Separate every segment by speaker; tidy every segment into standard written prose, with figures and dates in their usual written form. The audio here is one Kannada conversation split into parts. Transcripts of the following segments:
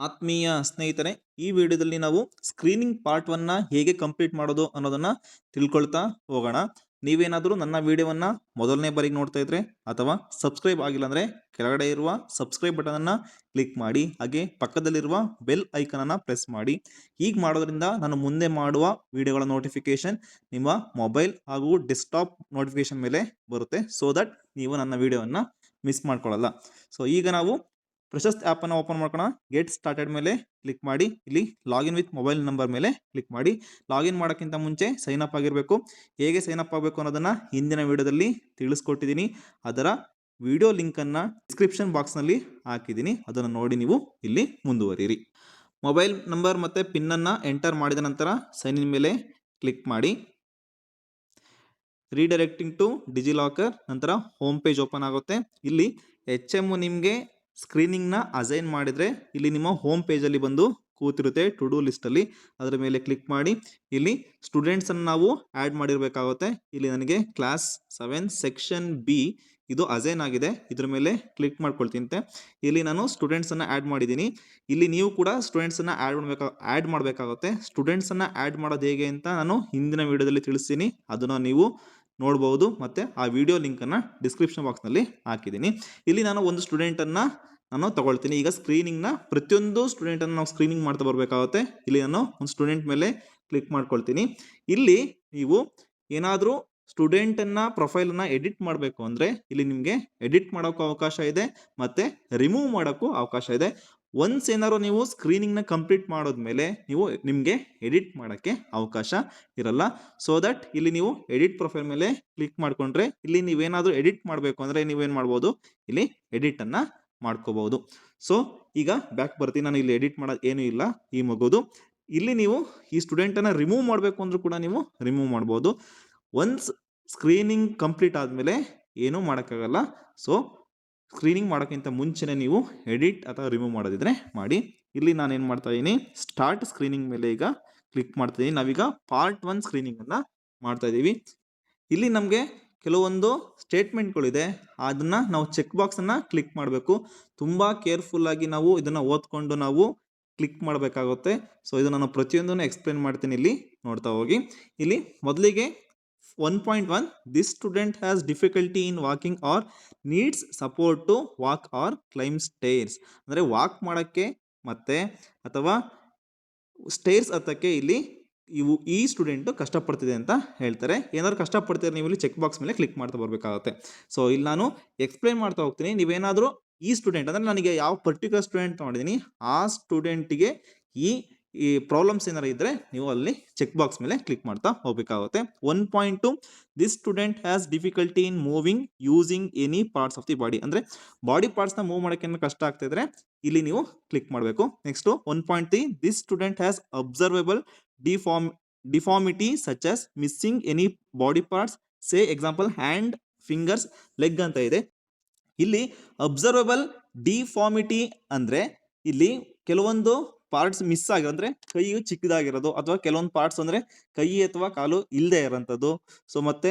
Speaker 1: ಆತ್ಮೀಯ ಸ್ನೇಹಿತರೆ, ಈ ವಿಡಿಯೋದಲ್ಲಿ ನಾವು ಸ್ಕ್ರೀನಿಂಗ್ ಪಾರ್ಟ್ 1 ಹೇಗೆ ಕಂಪ್ಲೀಟ್ ಮಾಡೋದು ಅನ್ನೋದನ್ನ ತಿಳ್ಕೊಳ್ತಾ ಹೋಗೋಣ. ನೀವೇನಾದರೂ ನನ್ನ ವಿಡಿಯೋವನ್ನ ಮೊದಲನೇ ಬಾರಿಗೆ ನೋಡ್ತಾ ಇದ್ರೆ ಅಥವಾ ಸಬ್ಸ್ಕ್ರೈಬ್ ಆಗಿಲ್ಲ ಅಂದ್ರೆ ಕೆಳಗಡೆ ಇರುವ ಸಬ್ಸ್ಕ್ರೈಬ್ ಬಟನ್ ಅನ್ನ ಕ್ಲಿಕ್ ಮಾಡಿ, ಹಾಗೆ ಪಕ್ಕದಲ್ಲಿರುವ ಬೆಲ್ ಐಕನ್ ಅನ್ನ ಪ್ರೆಸ್ ಮಾಡಿ. ಹೀಗೆ ಮಾಡೋದ್ರಿಂದ ನಾನು ಮುಂದೆ ಮಾಡುವ ವಿಡಿಯೋಗಳ ನೋಟಿಫಿಕೇಶನ್ ನಿಮ್ಮ ಮೊಬೈಲ್ ಹಾಗೂ ಡೆಸ್ಕ್ಟಾಪ್ ನೋಟಿಫಿಕೇಶನ್ ಮೇಲೆ ಬರುತ್ತೆ, ಸೋ ದಟ್ ನೀವು ನನ್ನ ವಿಡಿಯೋವನ್ನ ಮಿಸ್ ಮಾಡ್ಕೊಳ್ಳಲ್ಲ. ಸೊ ಈಗ ನಾವು ಪ್ರಶಸ್ತ್ ಆ್ಯಪ್ ಅನ್ನು ಓಪನ್ ಮಾಡ್ಕೋಣ. ಗೆಟ್ ಸ್ಟಾರ್ಟೆಡ್ ಮೇಲೆ ಕ್ಲಿಕ್ ಮಾಡಿ, ಇಲ್ಲಿ ಲಾಗಿನ್ ವಿತ್ ಮೊಬೈಲ್ ನಂಬರ್ ಮೇಲೆ ಕ್ಲಿಕ್ ಮಾಡಿ. ಲಾಗಿನ್ ಮಾಡೋಕ್ಕಿಂತ ಮುಂಚೆ ಸೈನ್ ಅಪ್ ಆಗಿರಬೇಕು. ಹೇಗೆ ಸೈನ್ ಅಪ್ ಆಗಬೇಕು ಅನ್ನೋದನ್ನ ಹಿಂದಿನ ವಿಡಿಯೋದಲ್ಲಿ ತಿಳಿಸ್ಕೊಟ್ಟಿದ್ದೀನಿ. ಅದರ ವಿಡಿಯೋ ಲಿಂಕನ್ನು ಡಿಸ್ಕ್ರಿಪ್ಷನ್ ಬಾಕ್ಸ್ನಲ್ಲಿ ಹಾಕಿದ್ದೀನಿ, ಅದನ್ನು ನೋಡಿ ನೀವು ಇಲ್ಲಿ ಮುಂದುವರಿಯಿರಿ. ಮೊಬೈಲ್ ನಂಬರ್ ಮತ್ತು ಪಿನ್ನನ್ನು ಎಂಟರ್ ಮಾಡಿದ ನಂತರ ಸೈನ್ ಇನ್ ಮೇಲೆ ಕ್ಲಿಕ್ ಮಾಡಿ. ರೀಡೈರೆಕ್ಟಿಂಗ್ ಟು ಡಿಜಿಲಾಕರ್, ನಂತರ ಹೋಮ್ ಪೇಜ್ ಓಪನ್ ಆಗುತ್ತೆ. ಇಲ್ಲಿ HM ನಿಮಗೆ ಸ್ಕ್ರೀನಿಂಗ್ನ ಅಸೈನ್ ಮಾಡಿದರೆ ಇಲ್ಲಿ ನಿಮ್ಮ ಹೋಮ್ ಪೇಜಲ್ಲಿ ಬಂದು ಕೂತಿರುತ್ತೆ ಟು ಡೂ ಲಿಸ್ಟಲ್ಲಿ. ಅದರ ಮೇಲೆ ಕ್ಲಿಕ್ ಮಾಡಿ. ಇಲ್ಲಿ ಸ್ಟೂಡೆಂಟ್ಸನ್ನು ನಾವು ಆ್ಯಡ್ ಮಾಡಿರಬೇಕಾಗುತ್ತೆ. ಇಲ್ಲಿ ನನಗೆ ಕ್ಲಾಸ್ 7 ಸೆಕ್ಷನ್ B ಇದು ಅಸೈನ್ ಆಗಿದೆ, ಇದ್ರ ಮೇಲೆ ಕ್ಲಿಕ್ ಮಾಡ್ಕೊಳ್ತೀನಿ. ಇಲ್ಲಿ ನಾನು ಸ್ಟೂಡೆಂಟ್ಸನ್ನು ಆ್ಯಡ್ ಮಾಡಿದ್ದೀನಿ. ಇಲ್ಲಿ ನೀವು ಕೂಡ ಸ್ಟೂಡೆಂಟ್ಸನ್ನು ಆ್ಯಡ್ ಮಾಡಬೇಕಾಗುತ್ತೆ. ಸ್ಟೂಡೆಂಟ್ಸನ್ನು ಆ್ಯಡ್ ಮಾಡೋದು ಹೇಗೆ ಅಂತ ನಾನು ಹಿಂದಿನ ವಿಡಿಯೋದಲ್ಲಿ ತಿಳಿಸ್ತೀನಿ, ಅದನ್ನು ನೀವು ನೋಡ್ಬೋದು. ಮತ್ತು ಆ ವಿಡಿಯೋ ಲಿಂಕನ್ನು ಡಿಸ್ಕ್ರಿಪ್ಷನ್ ಬಾಕ್ಸ್ನಲ್ಲಿ ಹಾಕಿದ್ದೀನಿ. ಇಲ್ಲಿ ನಾನು ಒಂದು ಸ್ಟೂಡೆಂಟನ್ನು ನಾನು ತಗೊಳ್ತೀನಿ. ಈಗ ಸ್ಕ್ರೀನಿಂಗ್ನ ಪ್ರತಿಯೊಂದು ಸ್ಟೂಡೆಂಟನ್ನು ನಾವು ಸ್ಕ್ರೀನಿಂಗ್ ಮಾಡ್ತಾ ಬರಬೇಕಾಗುತ್ತೆ. ಇಲ್ಲಿ ನಾನು ಒಂದು ಸ್ಟೂಡೆಂಟ್ ಮೇಲೆ ಕ್ಲಿಕ್ ಮಾಡ್ಕೊಳ್ತೀನಿ. ಇಲ್ಲಿ ನೀವು ಏನಾದರೂ ಸ್ಟೂಡೆಂಟನ್ನು ಪ್ರೊಫೈಲನ್ನು ಎಡಿಟ್ ಮಾಡಬೇಕು ಅಂದರೆ ಇಲ್ಲಿ ನಿಮಗೆ ಎಡಿಟ್ ಮಾಡೋಕ್ಕೂ ಅವಕಾಶ ಇದೆ ಮತ್ತು ರಿಮೂವ್ ಮಾಡೋಕ್ಕೂ ಅವಕಾಶ ಇದೆ. ಒನ್ಸ್ ಏನಾದ್ರು ನೀವು ಸ್ಕ್ರೀನಿಂಗ್ನ ಕಂಪ್ಲೀಟ್ ಮಾಡೋದ್ಮೇಲೆ ನಿಮಗೆ ಎಡಿಟ್ ಮಾಡೋಕ್ಕೆ ಅವಕಾಶ ಇರಲ್ಲ. ಸೊ ದಟ್ ಇಲ್ಲಿ ನೀವು ಎಡಿಟ್ ಪ್ರೊಫೈಲ್ ಮೇಲೆ ಕ್ಲಿಕ್ ಮಾಡಿಕೊಂಡ್ರೆ ಇಲ್ಲಿ ನೀವೇನಾದರೂ ಎಡಿಟ್ ಮಾಡಬೇಕು ಅಂದರೆ ನೀವೇನು ಮಾಡ್ಬೋದು, ಇಲ್ಲಿ ಎಡಿಟನ್ನು ಮಾಡ್ಕೋಬಹುದು. ಸೊ ಈಗ ಬ್ಯಾಕ್ ಬರ್ತೀನಿ. ನಾನು ಇಲ್ಲಿ ಎಡಿಟ್ ಮಾಡೋದು ಏನೂ ಇಲ್ಲ ಈ ಮಗುದು. ಇಲ್ಲಿ ನೀವು ಈ ಸ್ಟೂಡೆಂಟನ್ನು ರಿಮೂವ್ ಮಾಡಬೇಕು ಅಂದರೂ ಕೂಡ ನೀವು ರಿಮೂವ್ ಮಾಡ್ಬೋದು. ಒನ್ಸ್ ಸ್ಕ್ರೀನಿಂಗ್ ಕಂಪ್ಲೀಟ್ ಆದಮೇಲೆ ಏನೂ ಮಾಡೋಕ್ಕಾಗಲ್ಲ. ಸೊ ಸ್ಕ್ರೀನಿಂಗ್ ಮಾಡೋಕ್ಕಿಂತ ಮುಂಚೆನೇ ನೀವು ಎಡಿಟ್ ಅಥವಾ ರಿಮೂವ್ ಮಾಡೋದಿದ್ರೆ ಮಾಡಿ. ಇಲ್ಲಿ ನಾನೇನು ಮಾಡ್ತಾ ಇದ್ದೀನಿ, ಸ್ಟಾರ್ಟ್ ಸ್ಕ್ರೀನಿಂಗ್ ಮೇಲೆ ಈಗ ಕ್ಲಿಕ್ ಮಾಡ್ತಾ ಇದ್ದೀನಿ. ನಾವೀಗ ಪಾರ್ಟ್ 1 ಸ್ಕ್ರೀನಿಂಗನ್ನು ಮಾಡ್ತಾ ಇದ್ದೀವಿ. ಇಲ್ಲಿ ನಮಗೆ ಕೆಲವೊಂದು ಸ್ಟೇಟ್ಮೆಂಟ್ಗಳಿದೆ, ಅದನ್ನು ನಾವು ಚೆಕ್ ಬಾಕ್ಸನ್ನು ಕ್ಲಿಕ್ ಮಾಡಬೇಕು. ತುಂಬ ಕೇರ್ಫುಲ್ಲಾಗಿ ನಾವು ಇದನ್ನು ಓದ್ಕೊಂಡು ನಾವು ಕ್ಲಿಕ್ ಮಾಡಬೇಕಾಗುತ್ತೆ. ಸೊ ಇದು ನಾನು ಪ್ರತಿಯೊಂದನ್ನು ಎಕ್ಸ್ಪ್ಲೇನ್ ಮಾಡ್ತೀನಿ, ಇಲ್ಲಿ ನೋಡ್ತಾ ಹೋಗಿ. ಇಲ್ಲಿ ಮೊದಲಿಗೆ 1.1 this student has difficulty in walking or needs support to walk or climb stairs. ಅಂದರೆ ವಾಕ್ ಮಾಡೋಕ್ಕೆ ಮತ್ತು ಅಥವಾ ಸ್ಟೇರ್ಸ್ ಹತ್ತಕ್ಕೆ ಇಲ್ಲಿ ಈ ಸ್ಟೂಡೆಂಟು ಕಷ್ಟಪಡ್ತಿದೆ ಅಂತ ಹೇಳ್ತಾರೆ. ಏನಾದ್ರು ಕಷ್ಟಪಡ್ತಿದ್ರೆ ನೀವು ಇಲ್ಲಿ ಚೆಕ್ ಬಾಕ್ಸ್ ಮೇಲೆ ಕ್ಲಿಕ್ ಮಾಡ್ತಾ ಬರಬೇಕಾಗುತ್ತೆ. ಸೊ ಇಲ್ಲಿ ನಾನು ಎಕ್ಸ್ಪ್ಲೇನ್ ಮಾಡ್ತಾ ಹೋಗ್ತೀನಿ. ನೀವೇನಾದರೂ ಈ ಸ್ಟೂಡೆಂಟ್ ಅಂದರೆ ನನಗೆ ಯಾವ ಪರ್ಟಿಕ್ಯುಲರ್ ಸ್ಟೂಡೆಂಟ್ ಮಾಡಿದ್ದೀನಿ ಆ ಸ್ಟೂಡೆಂಟಿಗೆ ಈ ಪ್ರಾಬ್ಲಮ್ಸ್ ಏನಾರು ಇದ್ದರೆ ನೀವು ಅಲ್ಲಿ ಚೆಕ್ ಬಾಕ್ಸ್ ಮೇಲೆ ಕ್ಲಿಕ್ ಮಾಡ್ತಾ ಹೋಗಬೇಕಾಗುತ್ತೆ. 1.2 this student has difficulty in moving using any parts of the body. ಅಂದರೆ ಬಾಡಿ ಪಾರ್ಟ್ಸ್ನ ಮೂವ್ ಮಾಡೋಕ್ಕೆ ಕಷ್ಟ ಆಗ್ತಿದ್ರೆ ಇಲ್ಲಿ ನೀವು ಕ್ಲಿಕ್ ಮಾಡಬೇಕು. Next 1.3 this student has observable deformity such as missing any body parts, say example hand, fingers, leg ಅಂತ ಇದೆ. ಇಲ್ಲಿ ಅಬ್ಸರ್ವೇಬಲ್ ಡಿಫಾರ್ಮಿಟಿ ಅಂದರೆ ಇಲ್ಲಿ ಕೆಲವೊಂದು ಪಾರ್ಟ್ಸ್ ಮಿಸ್ ಆಗಿರೋ, ಅಂದರೆ ಕೈ ಚಿಕ್ಕದಾಗಿರೋದು ಅಥವಾ ಕೆಲವೊಂದು ಪಾರ್ಟ್ಸ್ ಅಂದರೆ ಕೈ ಅಥವಾ ಕಾಲು ಇಲ್ಲದೆ ಇರೋಂಥದ್ದು. ಸೊ ಮತ್ತೆ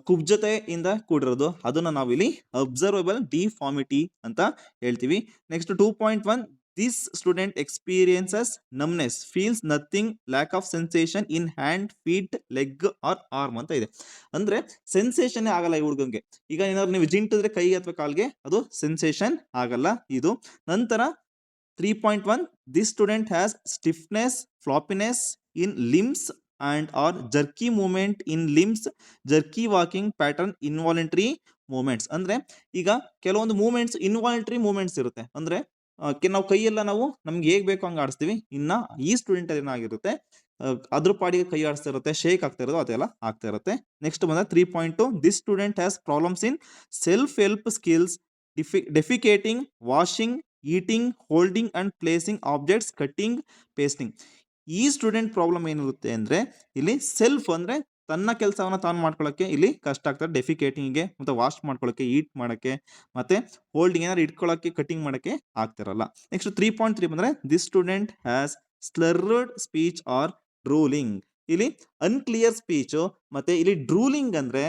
Speaker 1: ಕುಬ್ಜತೆಯಿಂದ ಕೂಡಿರೋದು, ಅದನ್ನು ನಾವಿಲ್ಲಿ ಅಬ್ಸರ್ವೇಬಲ್ ಡಿಫಾರ್ಮಿಟಿ ಅಂತ ಹೇಳ್ತೀವಿ. Next 2.1 this student experiences numbness, feels nothing, lack of sensation in hand, feet, leg or arm ಅಂತ ಇದೆ. ಅಂದರೆ ಸೆನ್ಸೇಷನ್ ಆಗಲ್ಲ ಈ ಹುಡುಗಂಗೆ. ಈಗ ಏನಾದ್ರು ನೀವು ಜಿಂಟಿದ್ರೆ ಕೈ ಅಥವಾ ಕಾಲ್ಗೆ ಅದು ಸೆನ್ಸೇಷನ್ ಆಗಲ್ಲ ಇದು. ನಂತರ 3.1 this student has stiffness, floppiness in limbs and or jerky movement in limbs, jerky walking pattern, involuntary movements. ಅಂದರೆ ಈಗ ಕೆಲವೊಂದು ಮೂವ್ಮೆಂಟ್ಸ್ ಇನ್ವಾಲಂಟ್ರಿ ಮೂವ್ಮೆಂಟ್ಸ್ ಇರುತ್ತೆ. ಅಂದರೆ ನಾವು ಕೈಯೆಲ್ಲ ನಾವು ನಮ್ಗೆ ಹೇಗೆ ಬೇಕೋ ಹಂಗೆ ಆಡಿಸ್ತೀವಿ. ಇನ್ನು ಈ ಸ್ಟೂಡೆಂಟ್ ಏನಾಗಿರುತ್ತೆ ಅದ್ರ ಪಾಡಿಗೆ ಕೈ ಆಡಿಸ್ತಾ ಇರುತ್ತೆ, ಶೇಕ್ ಆಗ್ತಾ ಇರೋದು ಅದೆಲ್ಲ ಆಗ್ತಾ ಇರುತ್ತೆ. ನೆಕ್ಸ್ಟ್ ಬಂದ 3.2 this student has problems in self help skills, defecating, washing, eating, holding and placing objects, cutting, pasting. ಈ ಸ್ಟೂಡೆಂಟ್ ಪ್ರಾಬ್ಲಮ್ ಏನಿರುತ್ತೆ ಅಂದರೆ ಇಲ್ಲಿ ಸೆಲ್ಫ್ ಅಂದರೆ ತನ್ನ ಕೆಲಸವನ್ನು ತಾನು ಮಾಡ್ಕೊಳ್ಳೋಕ್ಕೆ ಇಲ್ಲಿ ಕಷ್ಟ ಆಗ್ತದೆ. ಡೆಫಿಕೇಟಿಂಗ್ಗೆ ಮತ್ತು ವಾಶ್ ಮಾಡ್ಕೊಳ್ಳೋಕ್ಕೆ, ಈಟ್ ಮಾಡೋಕ್ಕೆ, ಮತ್ತು ಹೋಲ್ಡಿಂಗ್ ಏನಾದ್ರು ಇಟ್ಕೊಳ್ಳೋಕ್ಕೆ, ಕಟಿಂಗ್ ಮಾಡೋಕ್ಕೆ ಆಗ್ತಿರಲ್ಲ. ನೆಕ್ಸ್ಟ್ 3.3 ಬಂದರೆ this student has slurred speech or drooling. ಇಲ್ಲಿ ಅನ್ಕ್ಲಿಯರ್ ಸ್ಪೀಚು ಮತ್ತು ಇಲ್ಲಿ ಡ್ರೂಲಿಂಗ್ ಅಂದರೆ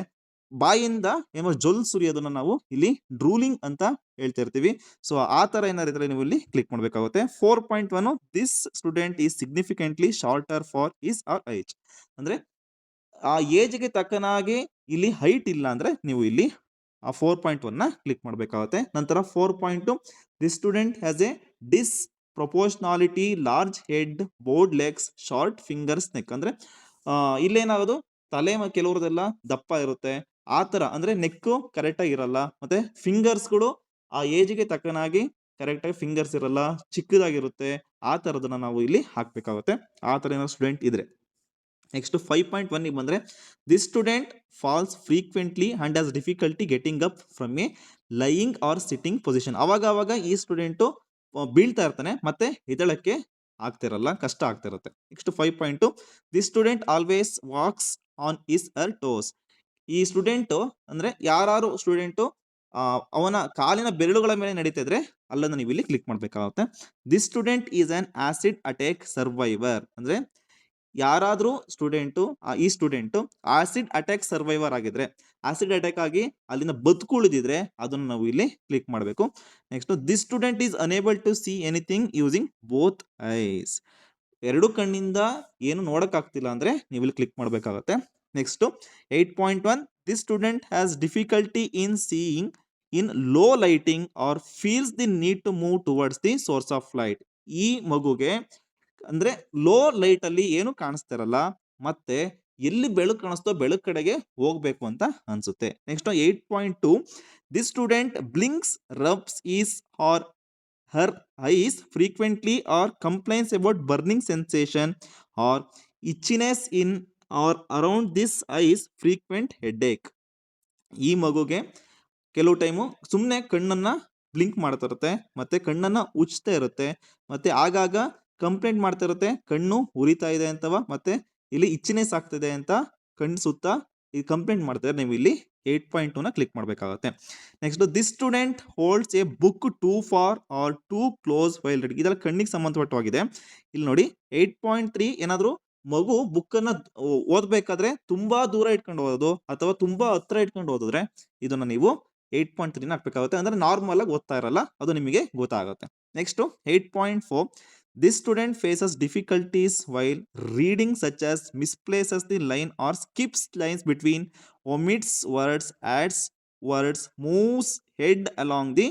Speaker 1: ಬಾಯಿಂದ ಏನೋ ಜೊಲ್ ಸುರಿಯೋದನ್ನ ನಾವು ಇಲ್ಲಿ ಡ್ರೂಲಿಂಗ್ ಅಂತ ಹೇಳ್ತಾ ಇರ್ತೀವಿ. ಸೊ ಆ ತರ ಏನಾದ್ರು ಇದ್ರೆ ನೀವು ಇಲ್ಲಿ ಕ್ಲಿಕ್ ಮಾಡಬೇಕಾಗುತ್ತೆ. 4.1 this student is significantly shorter for his R age. ಅಂದ್ರೆ ಆ ಏಜ್ಗೆ ತಕ್ಕನಾಗಿ ಇಲ್ಲಿ ಹೈಟ್ ಇಲ್ಲ ಅಂದ್ರೆ ನೀವು ಇಲ್ಲಿ ಆ 4.1 ನ ಕ್ಲಿಕ್ ಮಾಡಬೇಕಾಗುತ್ತೆ. ನಂತರ 4.2 this student has a disproportionality large head bowed legs short fingers neck. ಅಂದ್ರೆ ಇಲ್ಲೇನಾಗೋದು ತಲೆ ಕೆಲವ್ರದೆಲ್ಲ ದಪ್ಪ ಇರುತ್ತೆ, ಆ ತರ ಅಂದ್ರೆ ನೆಕ್ ಕರೆಕ್ಟ್ ಆಗಿ ಇರಲ್ಲ, ಮತ್ತೆ ಫಿಂಗರ್ಸ್ಗಳು ಆ ಏಜ್ಗೆ ತಕ್ಕನಾಗಿ ಕರೆಕ್ಟ್ ಆಗಿ ಫಿಂಗರ್ಸ್ ಇರಲ್ಲ, ಚಿಕ್ಕದಾಗಿರುತ್ತೆ. ಆ ತರದನ್ನ ನಾವು ಇಲ್ಲಿ ಹಾಕ್ಬೇಕಾಗುತ್ತೆ ಆ ತರ ಏನೋ ಸ್ಟೂಡೆಂಟ್ ಇದ್ರೆ. ನೆಕ್ಸ್ಟ್ 5.1 ಬಂದ್ರೆ this student falls frequently and has difficulty getting up from a lying or sitting position. ಅವಾಗ ಈ ಸ್ಟೂಡೆಂಟು ಬೀಳ್ತಾ ಇರ್ತಾನೆ, ಮತ್ತೆ ಎದ್ದೇಳಕ್ಕೆ ಆಗ್ತಿರಲ್ಲ, ಕಷ್ಟ ಆಗ್ತಿರುತ್ತೆ. Next 5.2 this student always walks on his her toes. ಈ ಸ್ಟೂಡೆಂಟ್ ಅಂದ್ರೆ ಯಾರು ಸ್ಟೂಡೆಂಟು ಅವನ ಕಾಲಿನ ಬೆರಳುಗಳ ಮೇಲೆ ನಡೀತಿದ್ರೆ ಅಲ್ಲನ್ನು ನೀವು ಇಲ್ಲಿ ಕ್ಲಿಕ್ ಮಾಡ್ಬೇಕಾಗುತ್ತೆ. This student is an acid attack survivor. ಅಂದ್ರೆ ಯಾರಾದ್ರೂ ಸ್ಟೂಡೆಂಟು ಈ ಸ್ಟೂಡೆಂಟ್ ಆಸಿಡ್ ಅಟ್ಯಾಕ್ ಸರ್ವೈವರ್ ಆಗಿದ್ರೆ, ಆಸಿಡ್ ಅಟ್ಯಾಕ್ ಆಗಿ ಅಲ್ಲಿಂದ ಬದುಕುಳಿದಿದ್ರೆ ಅದನ್ನು ನಾವು ಇಲ್ಲಿ ಕ್ಲಿಕ್ ಮಾಡಬೇಕು. Next this student is unable to see anything using both eyes. ಎರಡು ಕಣ್ಣಿಂದ ಏನು ನೋಡಕ್ ಆಗ್ತಿಲ್ಲ ಅಂದ್ರೆ ನೀವು ಇಲ್ಲಿ ಕ್ಲಿಕ್ ಮಾಡಬೇಕಾಗುತ್ತೆ. Next 8.1 this student has difficulty in seeing in low lighting or feels the need to move towards the source of light. ಈ ಮಗುಗೆ ಅಂದ್ರೆ ಲೋ ಲೈಟ್ ಅಲ್ಲಿ ಏನು ಕಾಣಿಸ್ತಿರಲ್ಲ, ಮತ್ತೆ ಎಲ್ಲಿ ಬೆಳಕು ಕಾಣಿಸ್ತೋ ಬೆಳಕು ಕಡೆಗೆ ಹೋಗ್ಬೇಕು ಅಂತ ಅನ್ಸುತ್ತೆ. Next 8.2 this student blinks rubs his or her eyes frequently or complains about burning sensation or itchiness in or around this eyes frequent headache. ಈ ಮಗುಗೆ ಕೆಲವು ಟೈಮು ಸುಮ್ಮನೆ ಕಣ್ಣನ್ನ ಬ್ಲಿಂಕ್ ಮಾಡ್ತಾ ಇರುತ್ತೆ, ಮತ್ತೆ ಕಣ್ಣನ್ನ ಉಜ್ತಾ ಇರುತ್ತೆ, ಮತ್ತೆ ಆಗಾಗ ಕಂಪ್ಲೇಂಟ್ ಮಾಡ್ತಾ ಇರುತ್ತೆ ಕಣ್ಣು ಉರಿತಾ ಇದೆ ಅಂತವ, ಮತ್ತೆ ಇಲ್ಲಿ ಇಚ್ಚಿನೆಸ್ ಆಗ್ತಿದೆ ಅಂತ ಕಣ್ಣು ಸುತ್ತ ಈ ಕಂಪ್ಲೇಂಟ್ ಮಾಡ್ತಾರೆ. ನೀವು ಇಲ್ಲಿ 8.2 ನ ಕ್ಲಿಕ್ ಮಾಡಬೇಕಾಗುತ್ತೆ. Next this student holds a book too far or too close while reading. ಇದೆಲ್ಲ ಕಣ್ಣಿಗೆ ಸಂಬಂಧಪಟ್ಟವಾಗಿದೆ. ಇಲ್ಲಿ ನೋಡಿ 8.3 ಏನಾದ್ರು ಮಗು ಬುಕ್ ಅನ್ನ ಓದ್ಬೇಕಾದ್ರೆ ತುಂಬಾ ದೂರ ಇಟ್ಕೊಂಡು ಓದೋದು ಅಥವಾ ತುಂಬಾ ಹತ್ರ ಇಟ್ಕೊಂಡು ಓದಿದ್ರೆ ಇದನ್ನ ನೀವು 8.3 ನ ಹಾಕ್ಬೇಕಾಗುತ್ತೆ. ಅಂದ್ರೆ ನಾರ್ಮಲ್ ಆಗಿ ಓದ್ತಾ ಇರಲ್ಲ, ಅದು ನಿಮಗೆ ಗೊತ್ತಾಗುತ್ತೆ. Next 8.4 this student faces difficulties while reading such as misplaces the line or skips lines between, omits words, adds words, moves head along the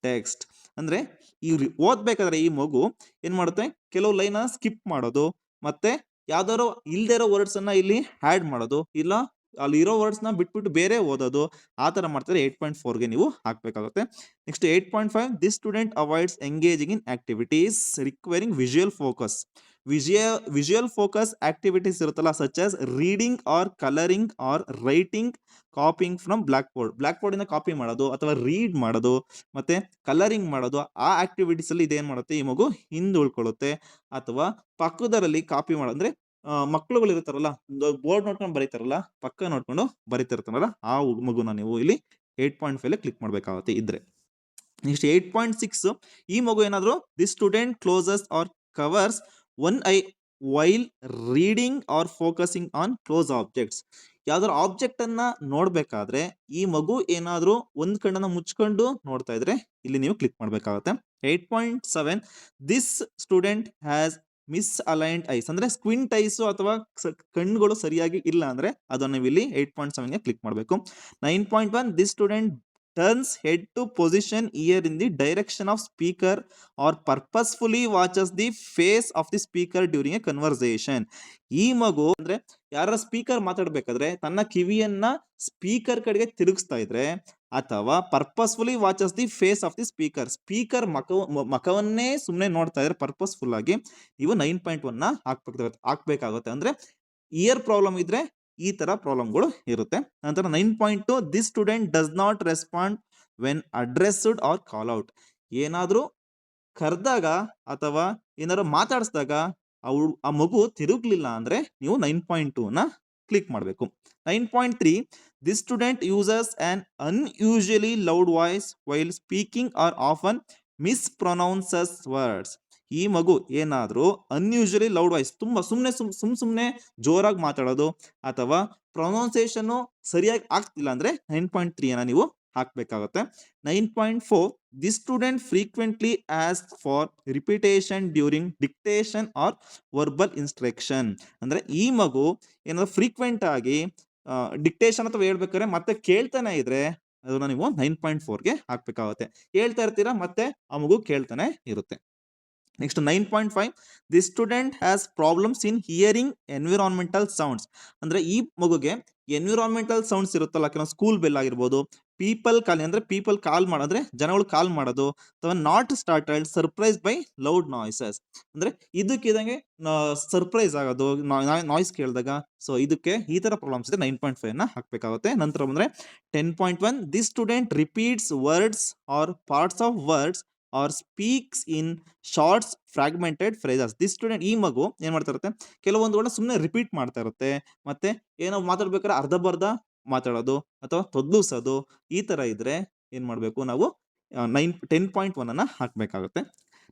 Speaker 1: text. ಅಂದ್ರೆ ಈ ಓದ್ಬೇಕಾದ್ರೆ ಈ ಮಗು ಏನ್ ಮಾಡುತ್ತೆ, ಕೆಲವು ಲೈನ್ ಸ್ಕಿಪ್ ಮಾಡೋದು, ಮತ್ತೆ ಯಾವ್ದಾದ್ರು ಇಲ್ದೇ ಇರೋ ವರ್ಡ್ಸ್ ಅನ್ನ ಇಲ್ಲಿ ಆಡ್ ಮಾಡೋದು, ಇಲ್ಲ ಅಲ್ಲಿ ಇರೋ ವರ್ಡ್ಸ್ ನ ಬಿಟ್ಬಿಟ್ಟು ಬೇರೆ ಓದೋದು, ಆ ತರ ಮಾಡ್ತಾರೆ. 8.4 ಗೆ ನೀವು ಹಾಕ್ಬೇಕಾಗುತ್ತೆ. Next 8.5 this student avoids engaging in activities requiring visual focus. Visual focus activities ಇರುತ್ತಲ್ಲ, such as reading or colouring or writing copying from black board ಇಂದ ಕಾಪಿ ಮಾಡೋದು, ಅಥವಾ ರೀಡ್ ಮಾಡೋದು, ಮತ್ತೆ ಕಲರಿಂಗ್ ಮಾಡೋದು, ಆ ಆಕ್ಟಿವಿಟೀಸ್ ಅಲ್ಲಿ ಇದೇನ್ ಮಾಡುತ್ತೆ ಈ ಮಗು ಹಿಂದುಳ್ಕೊಳ್ಳುತ್ತೆ. ಅಥವಾ ಪಕ್ಕದರಲ್ಲಿ ಕಾಪಿ ಮಾಡೋ ಅಂದ್ರೆ ಮಕ್ಳುಗಳು ಇರ್ತಾರಲ್ಲ, ಬೋರ್ಡ್ ನೋಡ್ಕೊಂಡು ಬರೀತಾರಲ್ಲ, ಪಕ್ಕ ನೋಡ್ಕೊಂಡು ಬರೀತಿರ್ತಾರಲ್ಲ, ಆ ಮಗುನ ನೀವು ಇಲ್ಲಿ 8.5 ಕ್ಲಿಕ್ ಮಾಡ್ಬೇಕಾಗುತ್ತೆ ಇದ್ರೆ. ನೆಕ್ಸ್ಟ್ 8.6 ಈ ಮಗು ಏನಾದ್ರು this student closes or covers one eye while reading or focusing on close objects. ಯಾವ್ದಾದ್ರು ಆಬ್ಜೆಕ್ಟ್ ಅನ್ನ ನೋಡ್ಬೇಕಾದ್ರೆ ಈ ಮಗು ಏನಾದ್ರೂ ಒಂದ್ ಕಣ್ಣನ್ನ ಮುಚ್ಕೊಂಡು ನೋಡ್ತಾ ಇದ್ರೆ ಇಲ್ಲಿ ನೀವು ಕ್ಲಿಕ್ ಮಾಡ್ಬೇಕಾಗುತ್ತೆ. 8.7 this student has miss aligned ice. ಅಂದ್ರೆ ಸ್ಕ್ವಿಂಟ್ ಐಸ್ ಅಥವಾ ಕಣ್ಣುಗಳು ಸರಿಯಾಗಿ ಇಲ್ಲ ಅಂದ್ರೆ ಅದನ್ನ ನೀವು ಇಲ್ಲಿ 8.7 ಗೆ ಕ್ಲಿಕ್ ಮಾಡಬೇಕು. 9.1 this student turns head to position ear in the direction of speaker or purposefully watches the face of the speaker during a conversation. ಈ ಮಗು ಅಂದ್ರೆ ಯಾರ ಸ್ಪೀಕರ್ ಮಾತಾಡ್ಬೇಕಾದ್ರೆ ತನ್ನ ಕಿವಿಯನ್ನ ಸ್ಪೀಕರ್ ಕಡೆಗೆ ತಿರುಗಿಸ್ತಾ ಇದ್ರೆ, ಅಥವಾ purposefully watches the face of the speaker ಮಖವನ್ನೇ ಸುಮ್ಮನೆ ನೋಡ್ತಾ ಇದ್ರೆ ಪರ್ಪಸ್ಫುಲ್ ಆಗಿ ನೀವು 9.1 ನ ಹಾಕ್ಬೇಕಾಗುತ್ತೆ. ಅಂದ್ರೆ ಇಯರ್ ಪ್ರಾಬ್ಲಮ್ ಇದ್ರೆ ಈ ತರ ಪ್ರಾಬ್ಲಮ್ಗಳು ಇರುತ್ತೆ. ನಂತರ 9.2 this student does not respond when addressed or call out. ಏನಾದ್ರೂ ಕರೆದಾಗ ಅಥವಾ ಏನಾದ್ರು ಮಾತಾಡಿಸಿದಾಗ ಆ ಮಗು ತಿರುಗ್ಲಿಲ್ಲ ಅಂದ್ರೆ ನೀವು 9.2 ನ ಕ್ಲಿಕ್ ಮಾಡಬೇಕು. 9.3 this student uses an unusually loud voice while speaking or often mispronounces words. ಈ ಮಗು ಏನಾದ್ರೂ ಅನ್ಯೂಶುವಲಿ ಲೌಡ್ ವಾಯ್ಸ್ ತುಂಬಾ ಸುಮ್ನೆ ಜೋರಾಗಿ ಮಾತಾಡೋದು ಅಥವಾ ಪ್ರೊನೌನ್ಸಿಯೇಷನ್ ಸರಿಯಾಗಿ ಆಗ್ತಿಲ್ಲ ಅಂದ್ರೆ 9.3 ಅನ್ನ ನೀವು ಹಾಕ್ಬೇಕಾಗುತ್ತೆ. 9.4 this student frequently ask for repetition during dictation or verbal instruction. ಅಂದ್ರೆ ಈ ಮಗು ಏನಾದ್ರು ಫ್ರೀಕ್ವೆಂಟ್ ಆಗಿ ಡಿಕ್ಟೇಷನ್ ಅಥವಾ ಹೇಳ್ಬೇಕಾದ್ರೆ ಮತ್ತೆ ಕೇಳ್ತಾನೆ ಇದ್ರೆ ಅದನ್ನ ನೀವು 9.4ಗೆ ಹಾಕ್ಬೇಕಾಗುತ್ತೆ. ಹೇಳ್ತಾ ಇರ್ತೀರಾ ಮತ್ತೆ ಆ ಮಗು ಕೇಳ್ತಾನೆ ಇರುತ್ತೆ. Next 9.5 the student has problems in hearing environmental sounds. ಅಂದ್ರೆ ಈ ಮಗುಗೆ ಎನ್ವಿರಾನ್ಮೆಂಟಲ್ ಸೌಂಡ್ಸ್ ಇರುತ್ತಲ್ಲ, ಕೆಲವು ಸ್ಕೂಲ್ ಬೆಲ್ ಆಗಿರ್ಬೋದು, ಪೀಪಲ್ ಕಾಲ್ ಮಾಡಿದ್ರೆ ಜನಗಳು ಕಾಲ್ ಮಾಡೋದು, ಅಥವಾ not started surprise by loud noises. ಅಂದ್ರೆ ಇದಕ್ಕಿದಂಗೆ ಸರ್ಪ್ರೈಸ್ ಆಗೋದು ನಾಯ್ಸ್ ಕೇಳಿದಾಗ, ಸೊ ಇದಕ್ಕೆ ಈ ತರ ಪ್ರಾಬ್ಲಮ್ಸ್ ಇದೆ 9.5 ನ ಹಾಕ್ಬೇಕಾಗುತ್ತೆ. ನಂತರ ಬಂದ್ರೆ 10.1 this student repeats words or parts of words or speaks in shorts fragmented phrases. This student ಈ ಮಗು ಏನ್ ಮಾಡ್ತಾ ಇರುತ್ತೆ, ಕೆಲವೊಂದು ವರ್ಡ್ ಸುಮ್ಮನೆ ರಿಪೀಟ್ ಮಾಡ್ತಾ ಇರುತ್ತೆ, ಮತ್ತೆ ಏನೋ ಮಾತಾಡ್ಬೇಕಾದ್ರೆ ಅರ್ಧ ಮಾತಾಡೋದು ಅಥವಾ ತೊದ್ಲುಸೋದು, ಈ ತರ ಇದ್ರೆ ಏನ್ ಮಾಡ್ಬೇಕು ನಾವು 10.1 ಅನ್ನ ಹಾಕ್ಬೇಕಾಗುತ್ತೆ.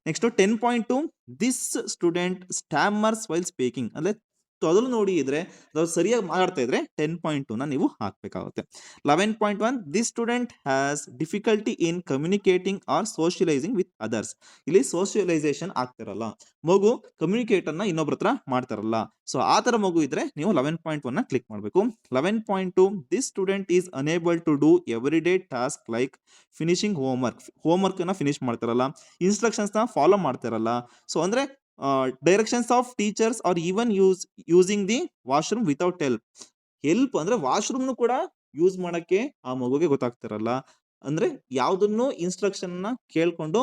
Speaker 1: Next 10.2 this student stammers while speaking. ಅಂದ್ರೆ ತೊದಲು ನೋಡಿ ಇದ್ರೆ ಅದು ಸರಿಯಾಗಿ ಮಾತಾಡ್ತಾ ಇದ್ರೆ 10.2 ನ ನೀವು ಹಾಕ್ಬೇಕಾಗುತ್ತೆ. 11.1 this student has difficulty in communicating or socialising with others. ಇಲ್ಲಿ ಸೋಷಿಯಲೈಸೇಷನ್ ಆಗ್ತಿರಲ್ಲ, ಮಗು ಕಮ್ಯುನಿಕೇಟ್ ಅನ್ನ ಇನ್ನೊಬ್ರ ಹತ್ರ ಮಾಡ್ತಾರಲ್ಲ, ಸೊ ಆ ತರ ಮಗು ಇದ್ರೆ ನೀವು 11.1 ನ ಕ್ಲಿಕ್ ಮಾಡಬೇಕು. 11.2 this student is unable to do everyday task like finishing homework ಅನ್ನ ಫಿನಿಶ್ ಮಾಡ್ತಾರಲ್ಲ, ಇನ್ಸ್ಟ್ರಕ್ಷನ್ಸ್ ನ ಫಾಲೋ ಮಾಡ್ತಾರಲ್ಲ, ಸೊ ಅಂದ್ರೆ directions of teachers or even using the washroom without help ಅಂದ್ರೆ ವಾಶ್ರೂಮ್ ಕೂಡ ಯೂಸ್ ಮಾಡಕ್ಕೆ ಆ ಮಗುಗೆ ಗೊತ್ತಾಗ್ತಿರಲ್ಲ, ಅಂದ್ರೆ ಯಾವ್ದನ್ನು ಇನ್ಸ್ಟ್ರಕ್ಷನ್ ನ ಕೇಳ್ಕೊಂಡು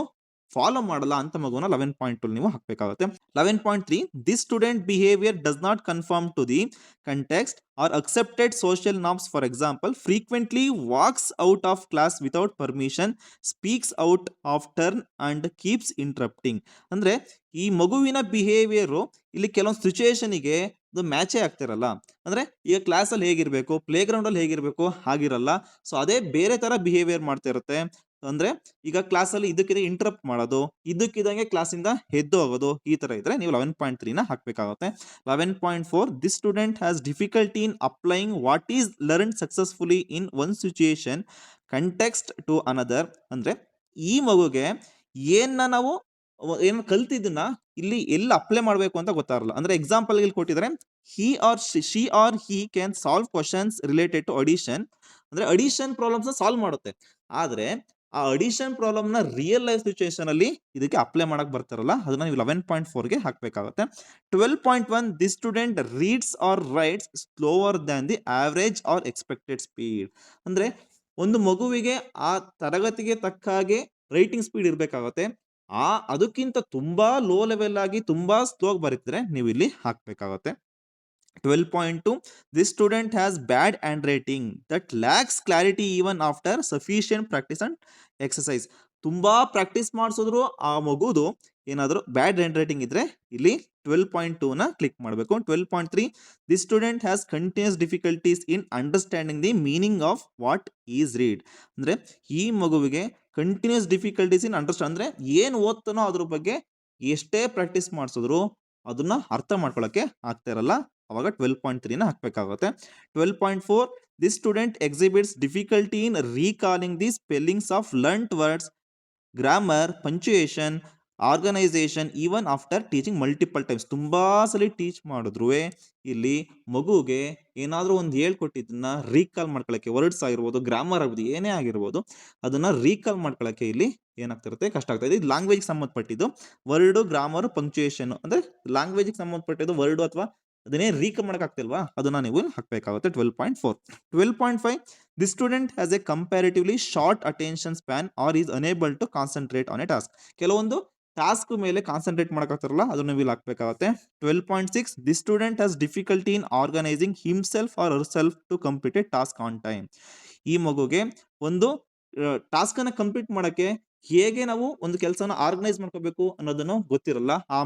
Speaker 1: ಫಾಲೋ ಮಾಡಲ್ಲ ಅಂತ ಮಗುನ 11.2 ನೀವು ಹಾಕ್ಬೇಕಾಗುತ್ತೆ. 11.3 this student behaviour does not confirm to the context or accepted social norms. For example frequently walks out of class without permission, speaks out of turn and keeps interrupting. ಅಂದ್ರೆ ಈ ಮಗುವಿನ ಬಿಹೇವಿಯರ್ ಇಲ್ಲಿ ಕೆಲವೊಂದು ಸಿಚುಯೇಷನ್ಗೆ ಅದು ಮ್ಯಾಚೇ ಆಗ್ತಿರಲ್ಲ. ಅಂದ್ರೆ ಈಗ ಕ್ಲಾಸ್ ಅಲ್ಲಿ ಹೇಗಿರ್ಬೇಕು, ಪ್ಲೇ ಗ್ರೌಂಡ್ ಅಲ್ಲಿ ಹೇಗಿರ್ಬೇಕು ಹಾಗಿರಲ್ಲ, ಸೊ ಅದೇ ಬೇರೆ ತರ ಬಿಹೇವಿಯರ್ ಮಾಡ್ತಾ ಇರುತ್ತೆ. ಅಂದ್ರೆ ಈಗ ಕ್ಲಾಸ್ ಅಲ್ಲಿ ಇದಕ್ಕಿದೆ ಇಂಟರಪ್ಟ್ ಮಾಡೋದು, ಇದಕ್ಕಿದಂಗೆ ಕ್ಲಾಸ್ ಇಂದ ಎದ್ದು ಹೋಗೋದು, ಈ ತರ ಇದ್ರೆ ನೀವು 11.3 ನ ಹಾಕ್ಬೇಕಾಗುತ್ತೆ. 11.4 this student has difficulty in applying what is learn successfully in one situation context to another. ಅಂದ್ರೆ ಈ ಮಗುಗೆ ನಾವು ಏನ್ ಕಲ್ತಿದ್ದನ್ನ ಇಲ್ಲಿ ಎಲ್ಲಿ ಅಪ್ಲೈ ಮಾಡ್ಬೇಕು ಅಂತ ಗೊತ್ತಾಗಲ್ಲ. ಅಂದ್ರೆ ಎಕ್ಸಾಂಪಲ್ ಇಲ್ಲಿ ಕೊಟ್ಟಿದ್ರೆ she or he can solve questions related to addition. ಅಂದ್ರೆ ಅಡಿಷನ್ ಪ್ರಾಬ್ಲಮ್ಸ್ ಸಾಲ್ವ್ ಮಾಡುತ್ತೆ, ಆದ್ರೆ ಆ ಅಡಿಷನ್ ಪ್ರಾಬ್ಲಮ್ ನ ರಿಯಲ್ ಲೈಫ್ ಸಿಚುಯೇಷನ್ ಅಲ್ಲಿ ಇದಕ್ಕೆ ಅಪ್ಲೈ ಮಾಡಕ್ ಬರ್ತಾರಲ್ಲ, ಅದನ್ನ ನೀವು 11.4ಗೆ ಹಾಕ್ಬೇಕಾಗುತ್ತೆ. 12.1 this student reads or writes slower than the average or expected speed. ಅಂದ್ರೆ ಒಂದು ಮಗುವಿಗೆ ಆ ತರಗತಿಗೆ ತಕ್ಕ ಹಾಗೆ ರೈಟಿಂಗ್ ಸ್ಪೀಡ್ ಇರ್ಬೇಕಾಗುತ್ತೆ, ಅದಕ್ಕಿಂತ ತುಂಬಾ ಲೋ ಲೆವೆಲ್ ಆಗಿ ತುಂಬಾ ಸ್ಲೋ ಆಗಿ ಬರೀತಿದ್ರೆ ನೀವು ಇಲ್ಲಿ ಹಾಕ್ಬೇಕಾಗುತ್ತೆ. 12.2 this student has bad handwriting that lacks clarity even after sufficient practice and exercise. ತುಂಬಾ ಪ್ರಾಕ್ಟೀಸ್ ಮಾಡಿಸಿದ್ರು ಆ ಮಗುದು ಏನಾದರೂ ಬ್ಯಾಡ್ ಹ್ಯಾಂಡ್ ರೈಟಿಂಗ್ ಇದ್ರೆ ಇಲ್ಲಿ 12.2 ನ ಕ್ಲಿಕ್ ಮಾಡಬೇಕು. 12.3 this student has continuous difficulties in understanding the meaning of what is read. ಅಂದ್ರೆ ಈ ಮಗುವಿಗೆ ಕಂಟಿನ್ಯೂಸ್ ಡಿಫಿಕಲ್ಟೀಸ್ ಇನ್ ಅಂಡರ್ಸ್ಟ್ಯಾಂಡ್, ಅಂದ್ರೆ ಏನ್ ಓದ್ತಾನೋ ಅದ್ರ ಬಗ್ಗೆ ಎಷ್ಟೇ ಪ್ರಾಕ್ಟೀಸ್ ಮಾಡಿಸಿದ್ರು ಅದನ್ನ ಅರ್ಥ ಮಾಡ್ಕೊಳಕ್ಕೆ ಆಗ್ತಾ ಇರಲ್ಲ, ಅವಾಗ 12.3 ನ ಹಾಕ್ಬೇಕಾಗುತ್ತೆ. 12.4 this student exhibits difficulty in recalling the spellings of learned words, grammar, punctuation, organisation even after teaching multiple times. ತುಂಬಾ ಸಲ ಟೀಚ್ ಮಾಡಿದ್ರು ಇಲ್ಲಿ ಮಗುಗೆ ಏನಾದ್ರೂ ಒಂದು ಹೇಳ್ಕೊಟ್ಟಿದ್ದನ್ನ ರೀಕಾಲ್ ಮಾಡ್ಕೊಳಕ್ಕೆ, ವರ್ಡ್ಸ್ ಆಗಿರ್ಬೋದು, ಗ್ರಾಮರ್ ಆಗಿರ್ಬೋದು, ಏನೇ ಆಗಿರ್ಬೋದು ಅದನ್ನ ರೀಕಾಲ್ ಮಾಡ್ಕೊಳಕ್ಕೆ ಇಲ್ಲಿ ಏನಾಗ್ತಿರುತ್ತೆ, ಕಷ್ಟ ಆಗ್ತಾ ಇದೆ. ಇದು ಲ್ಯಾಂಗ್ವೇಜ್ ಸಂಬಂಧಪಟ್ಟಿದ್ದು ವರ್ಡ್, ಗ್ರಾಮರ್, ಪಂಕ್ಚುಯೇಷನ್. ಅಂದ್ರೆ ಲ್ಯಾಂಗ್ವೇಜ್ ಸಂಬಂಧಪಟ್ಟಿದ್ದು ವರ್ಡ್ ಅಥವಾ ಅದನ್ನೇ ರೀಕಾಲ್ ಮಾಡಕ್ ಆಗ್ತಿಲ್ವಾ, ಅದನ್ನ ನೀವು ಹಾಕ್ಬೇಕಾಗುತ್ತೆ. 12.4 12.5 this student has a comparatively short attention span or is unable to concentrate on a task. ಕೆಲವೊಂದು ಟಾಸ್ಕ್ ಮೇಲೆ ಕಾನ್ಸಂಟ್ರೇಟ್ ಮಾಡಕ್ಕಾಗ್ತಾರಲ್ಲ, ಅದನ್ನ ನೀವು ಹಾಕ್ಬೇಕಾಗುತ್ತೆ. 12.6 this student has difficulty in organising himself or herself to complete a task on time. ಈ ಮಗುಗೆ ಒಂದು ಟಾಸ್ಕ್ ಅನ್ನ ಕಂಪ್ಲೀಟ್ ಮಾಡಕ್ಕೆ ಹೇಗೆ ನಾವು ಒಂದು ಕೆಲಸನ ಆರ್ಗನೈಸ್ ಮಾಡ್ಕೋಬೇಕು ಅನ್ನೋದನ್ನು ಗೊತ್ತಿರಲ್ಲ ಆ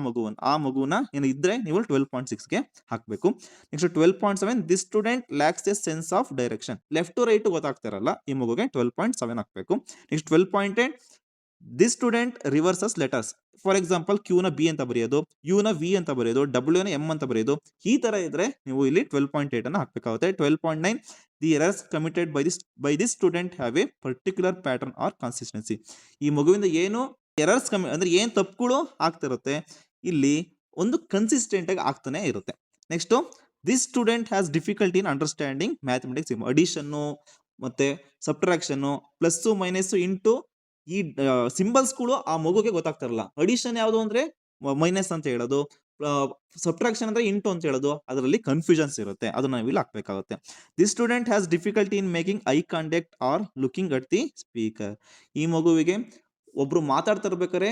Speaker 1: ಮಗುನ ಏನು ಇದ್ರೆ ನೀವು 12.6ಗೆ ಹಾಕ್ಬೇಕು. Next 12.7 this student lacks a sense of direction. Left to right ಗೊತ್ತಾಗ್ತಿರಲ್ಲ, ಈ ಮಗುಗೆ 12.7 ಹಾಕ್ಬೇಕು. Next 12.8 this student reverses letters. For example ಕ್ಯೂನ ಬಿ ಅಂತ ಬರೆಯೋದು, ಯುನ ವಿ ಅಂತ ಬರೆಯೋದು, ಡಬ್ಲ್ಯೂನ ಎಂ ಅಂತ ಬರೆಯೋದು. ಈ ತರ ಇದ್ರೆ ನೀವು ಇಲ್ಲಿ 12.8 ಅನ್ನು ಹಾಕಬೇಕಾಗುತ್ತೆ. 12.9 the errors committed by this student have a particular pattern or consistency. ಈ ಮಗುವಿಂದ ಏನು ಎರರ್ಸ್ ಅಂದ್ರೆ ಏನ್ ತಪ್ಪುಗಳು ಆಗ್ತಿರುತ್ತೆ, ಇಲ್ಲಿ ಒಂದು ಕನ್ಸಿಸ್ಟೆಂಟ್ ಆಗಿ ಆಗ್ತಾನೆ ಇರುತ್ತೆ. Next, this student has difficulty in understanding mathematics, addition ಮತ್ತೆ ಸಬ್ಟ್ರಾಕ್ಷನ್, ಪ್ಲಸ್ ಮೈನಸ್ ಇಂಟು, ಈ ಸಿಂಬಲ್ಸ್ಗಳು ಆ ಮಗುಗೆ ಗೊತ್ತಾಗ್ತಾರಲ್ಲ. ಅಡಿಷನ್ ಯಾವುದು ಅಂದ್ರೆ ಮೈನಸ್ ಅಂತ ಹೇಳೋದು, ಸಬ್ಟ್ರಾಕ್ಷನ್ ಅಂದ್ರೆ ಇಂಟು ಅಂತ ಹೇಳೋದು, ಅದರಲ್ಲಿ ಕನ್ಫ್ಯೂಷನ್ಸ್ ಇರುತ್ತೆ, ಅದನ್ನ ನಾವು ಇಲ್ಲಿ ಹಾಕ್ಬೇಕಾಗುತ್ತೆ. This student has difficulty in making eye contact or looking at the speaker. ಈ ಮಗುವಿಗೆ ಒಬ್ರು ಮಾತಾಡ್ತಾ ಇರ್ಬೇಕಾದ್ರೆ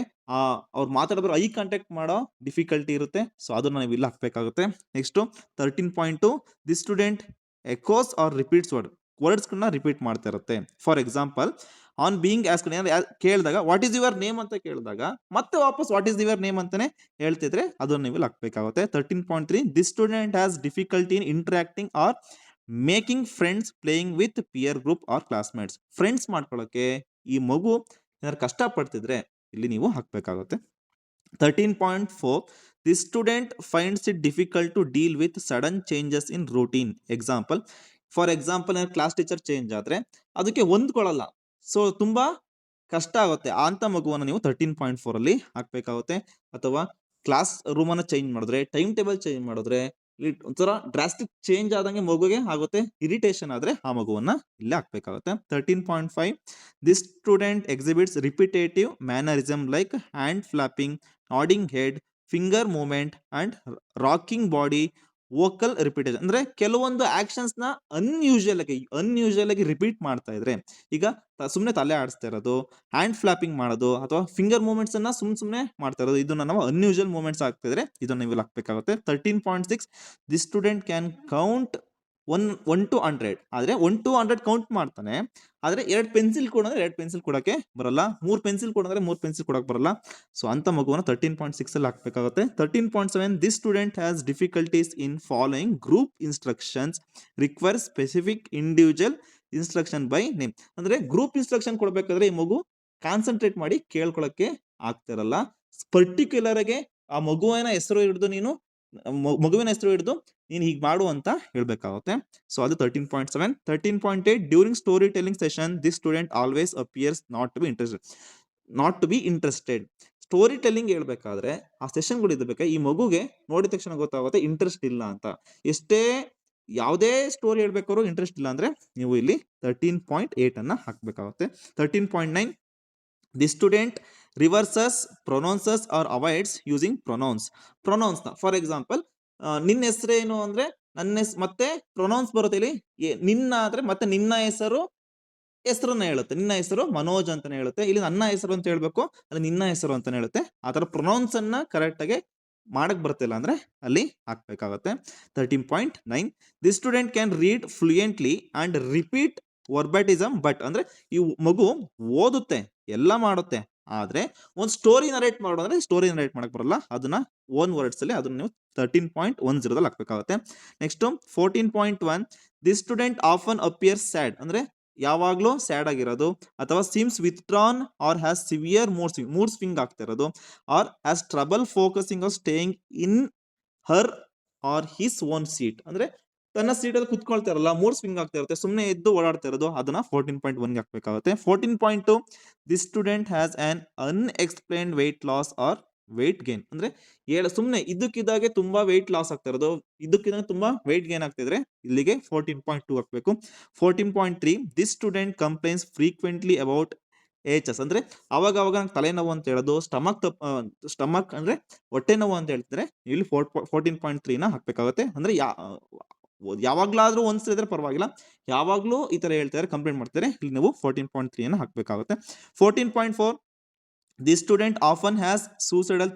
Speaker 1: ಅವ್ರು ಮಾತಾಡಿದ್ರೆ ಐ ಕಾಂಟ್ಯಾಕ್ಟ್ ಮಾಡೋ ಡಿಫಿಕಲ್ಟಿ ಇರುತ್ತೆ, ಸೊ ಅದನ್ನ ನಾವು ಇಲ್ಲಿ ಹಾಕ್ಬೇಕಾಗುತ್ತೆ. Next 13.2 this student echoes or repeats ವರ್ಡ್ಸ್ಗಳನ್ನ ರಿಪೀಟ್ ಮಾಡ್ತಾ ಇರುತ್ತೆ. For example, on being asked, ಕೇಳಿದಾಗ ವಾಟ್ ಈಸ್ ಯುವರ್ ನೇಮ್ ಅಂತ ಕೇಳಿದಾಗ ಮತ್ತೆ ವಾಪಸ್ ವಾಟ್ ಈಸ್ ಯುವರ್ ನೇಮ್ ಅಂತಾನೆ ಹೇಳ್ತಿದ್ರೆ ಅದನ್ನ ನೀವು ಹಾಕ್ಬೇಕಾಗುತ್ತೆ. 13.3 this student has difficulty in interacting or making friends playing with peer group or classmates. Friends ಮಾಡ್ಕೊಳ್ಳೋಕೆ ಈ ಮಗು ಏನಾದ್ರು ಕಷ್ಟ ಪಡ್ತಿದ್ರೆ ಇಲ್ಲಿ ನೀವು ಹಾಕ್ಬೇಕಾಗುತ್ತೆ. 13.4 this student finds it difficult to deal with sudden changes in routine. Example, for example class teacher change ಆದ್ರೆ ಅದಕ್ಕೆ ಹೊಂದ್ಕೊಳ್ಳಲ್ಲ, ಸೊ ತುಂಬಾ ಕಷ್ಟ ಆಗುತ್ತೆ, ಅಂತ ಮಗುವನ್ನ ನೀವು 13.4 ಅಲ್ಲಿ ಹಾಕ್ಬೇಕಾಗುತ್ತೆ. ಅಥವಾ ಕ್ಲಾಸ್ ರೂಮ್ ಅನ್ನ ಚೇಂಜ್ ಮಾಡಿದ್ರೆ, ಟೈಮ್ ಟೇಬಲ್ ಚೇಂಜ್ ಮಾಡಿದ್ರೆ, ಒಂಥರ ಡ್ರಾಸ್ಟಿಕ್ ಚೇಂಜ್ ಆದಂಗೆ ಮಗುಗೆ ಆಗುತ್ತೆ, ಇರಿಟೇಷನ್ ಆದ್ರೆ ಆ ಮಗುವನ್ನ ಇಲ್ಲಿ ಹಾಕ್ಬೇಕಾಗುತ್ತೆ. 13.5 this student exhibits repetitive mannerism like hand flapping, nodding head, finger movement and rocking body, vocal repetition. ಅಂದ್ರೆ ಕೆಲವೊಂದು ಆಕ್ಷನ್ಸ್ ನ ಅನ್ಯೂಶುವಲ್ ಆಗಿ ರಿಪೀಟ್ ಮಾಡ್ತಾ ಇದ್ರೆ, ಈಗ ಸುಮ್ನೆ ತಲೆ ಆಡಿಸ್ತಾ ಇರೋದು, ಹ್ಯಾಂಡ್ ಫ್ಲಾಪಿಂಗ್ ಮಾಡೋದು, ಅಥವಾ ಫಿಂಗರ್ ಮೂವ್ಮೆಂಟ್ಸ್ ಅನ್ನ ಸುಮ್ನೆ ಮಾಡ್ತಾ ಇರೋದು, ಇದನ್ನ ನಾವು ಅನ್ಯೂಶುವಲ್ ಮೂವ್ಮೆಂಟ್ಸ್ ಆಗ್ತಿದ್ರೆ ಇದನ್ನ ನೀವು ಹಾಕ್ಬೇಕಾಗುತ್ತೆ. 13.6 this student can count 1 to 100. ಆದ್ರೆ 1 to 100 ಕೌಂಟ್ ಮಾಡ್ತಾನೆ, ಆದ್ರೆ 2 ಪೆನ್ಸಿಲ್ ಕೊಡಂದ್ರೆ 2 ಪೆನ್ಸಿಲ್ ಕೊಡಕ್ಕೆ ಬರಲ್ಲ, 3 ಪೆನ್ಸಿಲ್ ಕೊಡಂದ್ರೆ 3 ಪೆನ್ಸಿಲ್ ಕೊಡಕ್ ಬರಲ್ಲ. ಸೊ ಅಂತ ಮಗುವನ್ನ 13.6 ಅಲ್ಲಿ ಹಾಕ್ಬೇಕಾಗುತ್ತೆ. 13.7 this student has difficulties in following group instructions, require specific individual instruction by name. ಅಂದ್ರೆ ಗ್ರೂಪ್ ಇನ್ಸ್ಟ್ರಕ್ಷನ್ ಕೊಡ್ಬೇಕಾದ್ರೆ ಈ ಮಗು ಕಾನ್ಸಂಟ್ರೇಟ್ ಮಾಡಿ ಕೇಳ್ಕೊಳಕ್ಕೆ ಆಗ್ತಿರಲ್ಲ. ಪರ್ಟಿಕ್ಯುಲರ್ ಆಗಿ ಆ ಮಗುವಿನ ಹೆಸರು ಹಿಡಿದು ನೀನು ಹೀಗೆ ಮಾಡು ಅಂತ ಹೇಳ್ಬೇಕಾಗುತ್ತೆ. ಸೊ ಅದು 13.7. 13.8 during story telling session this student always appears not to be interested. Story telling ಹೇಳ್ಬೇಕಾದ್ರೆ ಆ ಸೆಷನ್ಗಳು ಇದ್ಬೇಕಾದ್ರೆ ಈ ಮಗುಗೆ ನೋಡಿದ ತಕ್ಷಣ ಗೊತ್ತಾಗುತ್ತೆ ಇಂಟ್ರೆಸ್ಟ್ ಇಲ್ಲ ಅಂತ. ಎಷ್ಟೇ ಯಾವುದೇ ಸ್ಟೋರಿ ಹೇಳ್ಬೇಕಾದ್ರು ಇಂಟ್ರೆಸ್ಟ್ ಇಲ್ಲ ಅಂದ್ರೆ ನೀವು ಇಲ್ಲಿ 13.8 ಅನ್ನ ಹಾಕ್ಬೇಕಾಗುತ್ತೆ. 13.9 the student reverses, pronounces or avoids using pronouns ನ. ಫಾರ್ ಎಕ್ಸಾಂಪಲ್, ನಿನ್ನ ಹೆಸರೇನು ಅಂದ್ರೆ ಮತ್ತೆ ಪ್ರೊನೌನ್ಸ್ ಬರುತ್ತೆ ಇಲ್ಲಿ, ನಿನ್ನ ಆದ್ರೆ ಮತ್ತೆ ನಿನ್ನ ಹೆಸರನ್ನ ಹೇಳುತ್ತೆ. ನಿನ್ನ ಹೆಸರು ಮನೋಜ್ ಅಂತಾನೆ ಹೇಳುತ್ತೆ, ಇಲ್ಲಿ ನನ್ನ ಹೆಸರು ಅಂತ ಹೇಳ್ಬೇಕು, ಅಲ್ಲಿ ನಿನ್ನ ಹೆಸರು ಅಂತಾನೆ ಹೇಳುತ್ತೆ. ಆ ತರ ಪ್ರೊನೌನ್ಸ್ ಅನ್ನ ಕರೆಕ್ಟ್ ಆಗಿ ಮಾಡಕ್ ಬರ್ತಿಲ್ಲ ಅಂದ್ರೆ ಅಲ್ಲಿ ಹಾಕ್ಬೇಕಾಗುತ್ತೆ. 13.9 this student can read fluently and repeat verbatimism but. ಅಂದ್ರೆ ಈ ಮಗು ಓದುತ್ತೆ, ಎಲ್ಲ ಮಾಡುತ್ತೆ, ಆದ್ರೆ ಒಂದು ಸ್ಟೋರಿ ನರೇಟ್ ಮಾಡೋದ್ರೆ ಸ್ಟೋರಿ ನರೇಟ್ ಮಾಡಕ್ ಬರಲ್ಲ, ಅದನ್ನ ಓನ್ ವರ್ಡ್ಸ್ ಅಲ್ಲಿ ಅದನ್ನ ನೀವು 13.10 ಹಾಕ್ಬೇಕಾಗುತ್ತೆ. Next 14.1 this student often appear sad. ಅಂದ್ರೆ ಯಾವಾಗ್ಲೂ ಸ್ಯಾಡ್ ಆಗಿರೋದು, ಅಥವಾ seems withdrawn or has severe mood swing ಆಗ್ತಾ ಇರೋದು, or has trouble focusing or staying in her or his own seat. ಅಂದ್ರೆ ತನ್ನ ಸೀಟ್ ಅಲ್ಲಿ ಕುತ್ಕೊಳ್ತಾ ಮೂಡ್ ಸ್ವಿಂಗ್ ಆಗ್ತಾ ಇರುತ್ತೆ, ಸುಮ್ಮನೆ ಎದ್ದು ಓಡಾಡ್ತಾ ಇರೋದು, ಅದನ್ನ 14.1 ಹಾಕ್ಬೇಕಾಗುತ್ತೆ. 14.2 this student has an unexplained weight loss or weight gain. ಅಂದ್ರೆ ಸುಮ್ಮನೆ ಇದ್ದಕ್ಕಿದ್ದಾಗೆ ತುಂಬಾ ವೆಯ್ಟ್ ಲಾಸ್ ಆಗ್ತಾ ಇರೋದು, ಇದ್ದಕ್ಕಿದ್ದಾಗ ತುಂಬಾ ವೆಯ್ಟ್ ಗೇನ್ ಆಗ್ತಿದ್ರೆ ಇಲ್ಲಿಗೆ 14.2 ಹಾಕ್ಬೇಕು. 14.3 this student compliance frequently about ಏಚಸ್. ಅಂದ್ರೆ ಅವಾಗ ನಂಗೆ ತಲೆನೋವು ಅಂತ ಹೇಳೋದು, ಸ್ಟಮಕ್ ಅಂದ್ರೆ ಹೊಟ್ಟೆ ನೋವು ಅಂತ ಹೇಳ್ತಾರೆ, ಇಲ್ಲಿ 14.3 ನ ಹಾಕ್ಬೇಕಾಗುತ್ತೆ. ಅಂದ್ರೆ ಯಾವಾಗ್ಲಾದ್ರೂ ಒಂದ್ಸಲ ಇದ್ರೆ ಪರವಾಗಿಲ್ಲ, ಯಾವಾಗ್ಲೂ ಈ ತರ ಹೇಳ್ತಾರೆ, ಕಂಪ್ಲೇಂಟ್ ಮಾಡ್ತಾರೆ, ಇಲ್ಲಿ ನೀವು 14.3 ಅನ್ನ ಹಾಕ್ಬೇಕಾಗುತ್ತೆ. 14.4 this student often has suicidal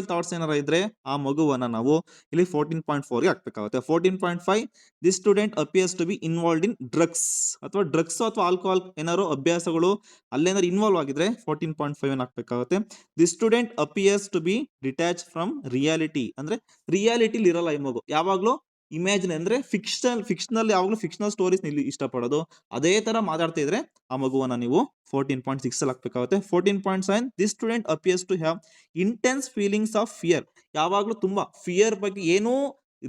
Speaker 1: thoughts ಏನಾರ ಇದ್ರೆ ಆ ಮಗುವನ್ನ ನಾವು ಇಲ್ಲಿ 14.4 ಗೆ ಹಾಕ್ಬೇಕಾಗುತ್ತೆ. 14.5 this student appears to be involved in drugs ಅಥವಾ ಆಲ್ಕೋಹಾಲ್ ಏನಾದ್ರು ಅಭ್ಯಾಸಗಳು ಅಲ್ಲೇನಾದ್ರು ಇನ್ವಾಲ್ವ್ ಆಗಿದ್ರೆ 14.5 ಅನ್ನ ಹಾಕ್ಬೇಕಾಗುತ್ತೆ. This student appears to be detach from reality. ಅಂದ್ರೆ ರಿಯಾಲಿಟಿಲಿ ಇರಲ್ಲ ಈ ಮಗು, ಯಾವಾಗ್ಲೂ ಇಮ್ಯಾಜಿನ್ ಅಂದ್ರೆ ಫಿಕ್ಷನಲ್ ಯಾವಾಗಲೂ ಫಿಕ್ಷನಲ್ ಸ್ಟೋರೀಸ್ ಇಷ್ಟಪಡೋದು. ಅದೇ ತರ ಮಾತಾಡ್ತಾ ಇದ್ರೆ ಆ ಮಗುವನ್ನ ನೀವು 14.6 ಅಲ್ಲಿ ಹಾಕ್ಬೇಕಾಗುತ್ತೆ. 14.7 this student appears to have intense feelings of fear. ಯಾವಾಗ್ಲೂ ತುಂಬಾ ಫಿಯರ್ ಬಗ್ಗೆ ಏನೂ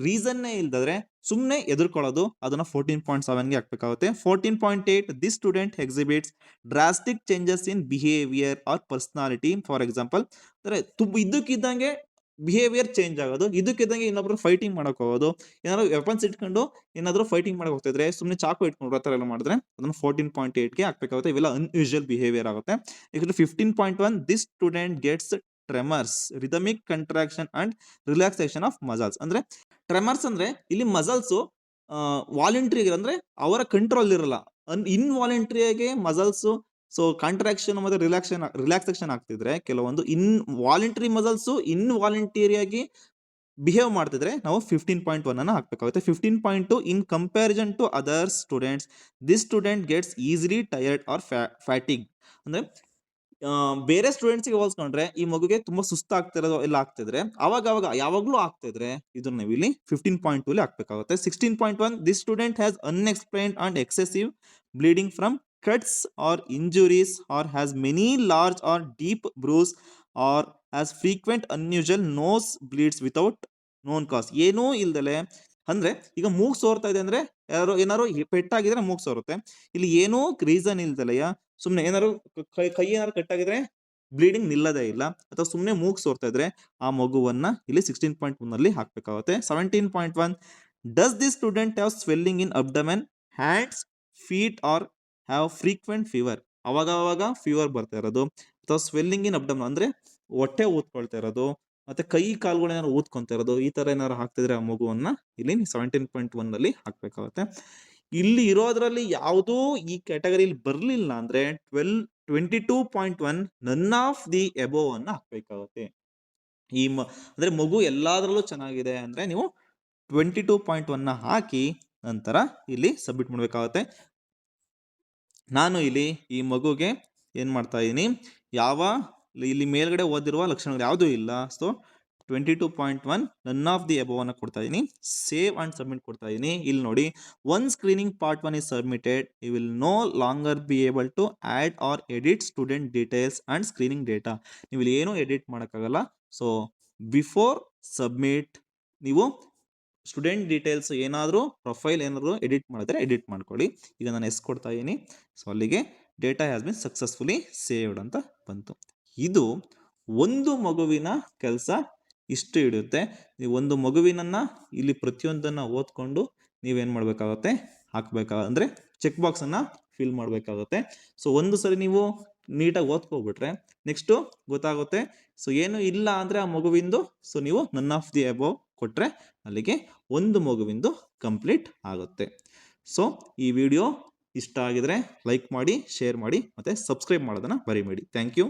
Speaker 1: ರೀಸನ್ನೇ ಇಲ್ದಾದ್ರೆ ಸುಮ್ಮನೆ ಎದುರ್ಕೊಳ್ಳೋದು, ಅದನ್ನ 14.7ಗೆ ಹಾಕ್ಬೇಕಾಗುತ್ತೆ. 14.8 this student exhibits drastic changes in behaviour or personality. For example ಅಂದ್ರೆ ಇದ್ದಕ್ಕಿದ್ದಂಗೆ ಬಿಹೇವಿಯರ್ ಚೇಂಜ್ ಆಗೋದು, ಇದ್ದಕ್ಕಿದ್ದಂಗೆ ಇನ್ನೊಬ್ರು ಫೈಟಿಂಗ್ ಮಾಡಕ್ ಹೋಗೋದು, ಏನಾದ್ರು ವೆಪನ್ಸ್ ಇಟ್ಕೊಂಡು ಏನಾದ್ರು ಫೈಟಿಂಗ್ ಮಾಡಕ್ ಹೋಗ್ತಿದ್ರೆ ಸುಮ್ಮನೆ ಚಾಕು ಇಟ್ಕೊಂಡು ಆ ಥರ ಎಲ್ಲ ಮಾಡಿದ್ರೆ ಅದನ್ನ 14.8ಗೆ ಹಾಕ್ಬೇಕಾಗುತ್ತೆ. ಇವೆಲ್ಲ ಅನ್ಯೂಶುವಲ್ ಬಿಹೇವಿಯರ್ ಆಗುತ್ತೆ. ಈಗ 15.1 this student gets tremors rhythmic contraction and relaxation of muscles. ಅಂದ್ರೆ ಟ್ರೆಮರ್ಸ್ ಅಂದ್ರೆ ಇಲ್ಲಿ ಮಸಲ್ಸ್ ವಾಲಂಟ್ರಿ ಅಂದ್ರೆ ಅವರ ಕಂಟ್ರೋಲ್ ಇರಲ್ಲ, ಇನ್ವಾಲಂಟ್ರಿಯಾಗಿ ಮಸಲ್ಸ್ ಸೊ ಕಾಂಟ್ರಾಕ್ಷನ್ ಮತ್ತೆ ರಿಲ್ಯಾಕ್ಸೇಷನ್ ಆಗ್ತಿದ್ರೆ ಕೆಲವೊಂದು ವಾಲಂಟ್ರಿ ಮಸಲ್ಸ್ ಇನ್ವಾಲಂಟರಿಯಾಗಿ ಬಿಹೇವ್ ಮಾಡ್ತಿದ್ರೆ ನಾವು 15.1 ಅನ್ನ ಹಾಕ್ಬೇಕಾಗುತ್ತೆ. 15.2 in comparison to other students this student gets easily tired or fatigue. ಅಂದ್ರೆ ಬೇರೆ ಸ್ಟೂಡೆಂಟ್ಸ್ಗೆ ಹೋಲಿಸ್ಕೊಂಡ್ರೆ ಈ ಮಗುಗೆ ತುಂಬಾ ಸುಸ್ತಾಗ್ತಿರೋದು ಎಲ್ಲ ಆಗ್ತಿದ್ರೆ ಅವಾಗ ಯಾವಾಗ್ಲೂ ಆಗ್ತಿದ್ರೆ ಇದನ್ನ ನೀವು ಇಲ್ಲಿ 15.2 ಅಲ್ಲಿ ಹಾಕ್ಬೇಕಾಗುತ್ತೆ. 16.1 this student has unexplained and excessive bleeding from cuts or injuries or has many large or deep bruise or has frequent unusual nose bleeds without known cause. ಏನೂ ಇಲ್ದಲೆ ಅಂದ್ರೆ ಈಗ ಮೂಗ್ ಸೋರ್ತಾ ಇದೆ ಅಂದ್ರೆ ಏನಾರು ಪೆಟ್ಟಾಗಿದ್ರೆ ಮೂಗ್ ಸೋರುತ್ತೆ. ಇಲ್ಲಿ ಏನೂ ರೀಸನ್ ಇಲ್ದಲೆಯ ಸುಮ್ನೆ ಏನಾರು ಕೈ ಏನಾರು ಕಟ್ಟಾಗಿದ್ರೆ ಬ್ಲೀಡಿಂಗ್ ನಿಲ್ಲದೇ ಇಲ್ಲ ಅಥವಾ ಸುಮ್ನೆ ಮೂಗ್ ಸೋರ್ತಾ ಇದ್ರೆ ಆ ಮಗುವನ್ನ ಇಲ್ಲಿ 16.1 ಅಲ್ಲಿ ಹಾಕ್ಬೇಕಾಗುತ್ತೆ. 17.1 does this student have swelling in abdomen, hands, feet or have frequent fever. ಅವಾಗ ಫೀವರ್ ಬರ್ತಾ ಇರೋದು ಅಥವಾ ಸ್ವೆಲ್ಲಿಂಗ್ ಇನ್ ಅಬ್ಡಮನ್ ಅಂದ್ರೆ ಹೊಟ್ಟೆ ಊದ್ಕೊಳ್ತಾ ಇರೋದು ಮತ್ತೆ ಕೈ ಕಾಲುಗಳು ಏನಾದ್ರು ಊದ್ಕೊಂತ ಇರೋದು, ಈ ತರ ಏನಾದ್ರು ಹಾಕ್ತಿದ್ರೆ ಆ ಮಗುವನ್ನ ಇಲ್ಲಿ 17.1 ಅಲ್ಲಿ ಹಾಕ್ಬೇಕಾಗುತ್ತೆ. ಇಲ್ಲಿ ಇರೋದ್ರಲ್ಲಿ ಯಾವುದೂ ಈ ಕ್ಯಾಟಗರಿಲಿ ಬರ್ಲಿಲ್ಲ ಅಂದ್ರೆ 22.1 ನನ್ ಆಫ್ ದಿ ಎಬೋವ್ ಅನ್ನ ಹಾಕ್ಬೇಕಾಗುತ್ತೆ. ಅಂದ್ರೆ ಮಗು ಎಲ್ಲಾದ್ರಲ್ಲೂ ಚೆನ್ನಾಗಿದೆ ಅಂದ್ರೆ ನೀವು 22.1 ಹಾಕಿ ನಂತರ ಇಲ್ಲಿ ಸಬ್ಮಿಟ್ ಮಾಡ್ಬೇಕಾಗುತ್ತೆ. ನಾನು ಇಲ್ಲಿ ಈ ಮಗುಗೆ ಏನ್ ಮಾಡ್ತಾ ಇದೀನಿ, ಇಲ್ಲಿ ಮೇಲ್ಗಡೆ ಓದಿರುವ ಲಕ್ಷಣಗಳು ಯಾವುದೂ ಇಲ್ಲ. So 22.1 none of the above ಅನ್ನ ಕೊಡ್ತಾ ಇದೀನಿ, ಸೇವ್ ಅಂಡ್ ಸಬ್ಮಿಟ್ ಕೊಡ್ತಾ ಇದೀನಿ. ಇಲ್ಲಿ ನೋಡಿ, one screening part 1 is submitted, you will no longer be able to add or edit student details and screening data. ನೀವು ಇಲ್ಲಿ ಏನು ಎಡಿಟ್ ಮಾಡೋಕ್ಕಾಗಲ್ಲ. ಸೊ ಬಿಫೋರ್ ಸಬ್ಮಿಟ್ ನೀವು ಸ್ಟೂಡೆಂಟ್ ಡೀಟೇಲ್ಸ್ ಏನಾದರೂ ಪ್ರೊಫೈಲ್ ಏನಾದರೂ ಎಡಿಟ್ ಮಾಡಿದ್ರೆ ಎಡಿಟ್ ಮಾಡ್ಕೊಳ್ಳಿ. ಈಗ ನಾನು ಎಸ್ ಕೊಡ್ತಾ ಇದ್ದೀನಿ. ಸೊ ಅಲ್ಲಿಗೆ data has been successfully saved ಅಂತ ಬಂತು. ಇದು ಒಂದು ಮಗುವಿನ ಕೆಲಸ ಇಷ್ಟು ಇಡುತ್ತೆ. ನೀವು ಒಂದು ಮಗುವಿನನ್ನ ಇಲ್ಲಿ ಪ್ರತಿಯೊಂದನ್ನ ಓದ್ಕೊಂಡು ನೀವೇನ್ ಮಾಡ್ಬೇಕಾಗುತ್ತೆ, ಹಾಕ್ಬೇಕಾದ್ರೆ ಚೆಕ್ ಬಾಕ್ಸ್ ಅನ್ನ ಫಿಲ್ ಮಾಡ್ಬೇಕಾಗುತ್ತೆ. ಸೊ ಒಂದು ಸರಿ ನೀವು ನೀಟಾಗಿ ಓದ್ಕೊಬಿಟ್ರೆ ನೆಕ್ಸ್ಟ್ ಗೊತ್ತಾಗುತ್ತೆ. ಸೊ ಏನು ಇಲ್ಲ ಅಂದ್ರೆ ಆ ಮಗುವಿಂದು ಸೊ ನೀವು ನನ್ ಆಫ್ ದಿ ಅಬೋವ್ ಕೊಟ್ರೆ ಅಲ್ಲಿಗೆ ಒಂದು ಮಗುವಿಂದು ಕಂಪ್ಲೀಟ್ ಆಗುತ್ತೆ. ಸೊ ಈ ವಿಡಿಯೋ ಇಷ್ಟ ಆಗಿದ್ರೆ ಲೈಕ್ ಮಾಡಿ, ಶೇರ್ ಮಾಡಿ ಮತ್ತೆ ಸಬ್ಸ್ಕ್ರೈಬ್ ಮಾಡೋದನ್ನ ಮರಿಬೇಡಿ. Thank you.